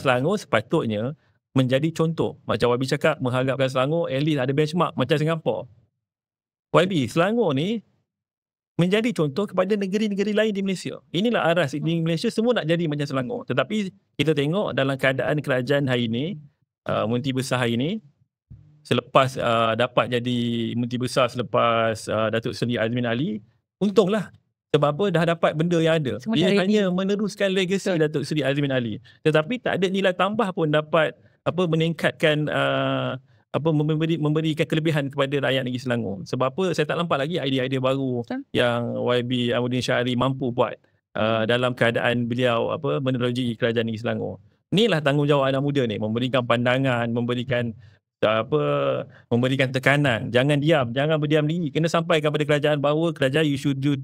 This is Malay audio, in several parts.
Selangor sepatutnya menjadi contoh. Macam YB cakap, mengharapkan Selangor at least ada benchmark macam Singapura. YB, Selangor ni menjadi contoh kepada negeri-negeri lain di Malaysia. Inilah aras di Malaysia, semua nak jadi macam Selangor. Tetapi kita tengok dalam keadaan kerajaan hari ini, Menteri Besar hari ini, selepas dapat jadi Menteri Besar selepas Datuk Seri Azmin Ali, untunglah. Sebab apa? Dah dapat benda yang ada. Semua Dia dah hanya meneruskan legasi Datuk Seri Azmin Ali. Tetapi tak ada nilai tambah pun dapat meningkatkan memberikan kelebihan kepada rakyat negeri Selangor. Sebab apa? Saya tak nampak lagi idea-idea baru yang YB Amuddin Syahri mampu buat dalam keadaan beliau menerogi kerajaan negeri Selangor. Inilah tanggungjawab anak muda ni, memberikan pandangan, memberikan tekanan. Jangan diam, jangan berdiam diri. Kena sampaikan kepada kerajaan bahawa kerajaan you should do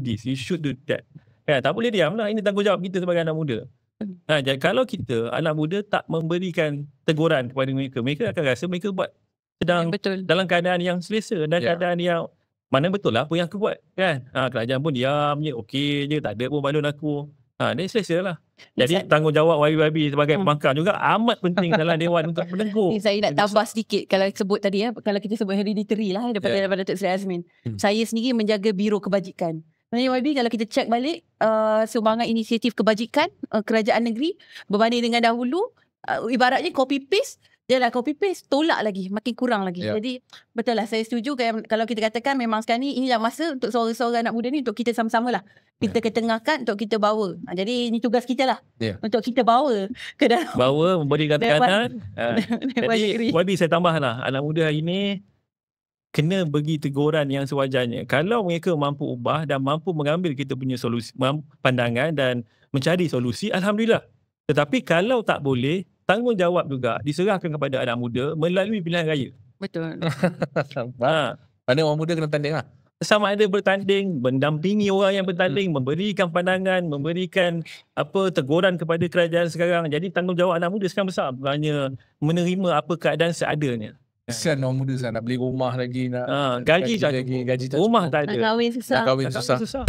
this, you should do that. Tak boleh diam lah. Ini tanggungjawab kita sebagai anak muda. Jadi kalau kita anak muda tak memberikan teguran kepada mereka, mereka akan rasa mereka buat sedang dalam keadaan yang selesa dan keadaan yang mana betul lah apa yang aku buat kan. Kerajaan pun diam je, okey je, tak ada pun balon aku. Dia selesa lah. Jadi tanggungjawab YB sebagai pemangkang juga amat penting dalam Dewan untuk menegur. Saya nak tambah sedikit kalau sebut tadi kalau kita sebut hereditary lah daripada Datuk Seri Azmin. Saya sendiri menjaga Biro Kebajikan. Sebenarnya YB kalau kita cek balik sumbangan inisiatif kebajikan kerajaan negeri berbanding dengan dahulu, ibaratnya copy paste, dia dah copy paste, tolak lagi, makin kurang lagi. Jadi betul lah, saya setuju kalau kita katakan memang sekarang ni inilah masa untuk suara-suara anak muda ni untuk kita sama-sama lah kita ketengahkan, untuk kita bawa. Jadi ini tugas kita lah untuk kita bawa ke dalam, bawa memberikan tekanan. Jadi YB saya tambah lah, anak muda hari ni kena bagi teguran yang sewajarnya. Kalau mereka mampu ubah dan mampu mengambil kita punya solusi, pandangan dan mencari solusi, Alhamdulillah. Tetapi kalau tak boleh, tanggungjawab juga diserahkan kepada anak muda melalui pilihan raya. Betul. Mana orang muda kena tanding lah. Sama ada bertanding, mendampingi orang yang bertanding, memberikan pandangan, memberikan teguran kepada kerajaan sekarang. Jadi tanggungjawab anak muda sekarang besar. Bukannya menerima apa keadaan seadanya. Kesian orang muda nak beli rumah lagi, nak gaji tak cukup, rumah tak ada, nak kahwin susah. Nak kahwin susah.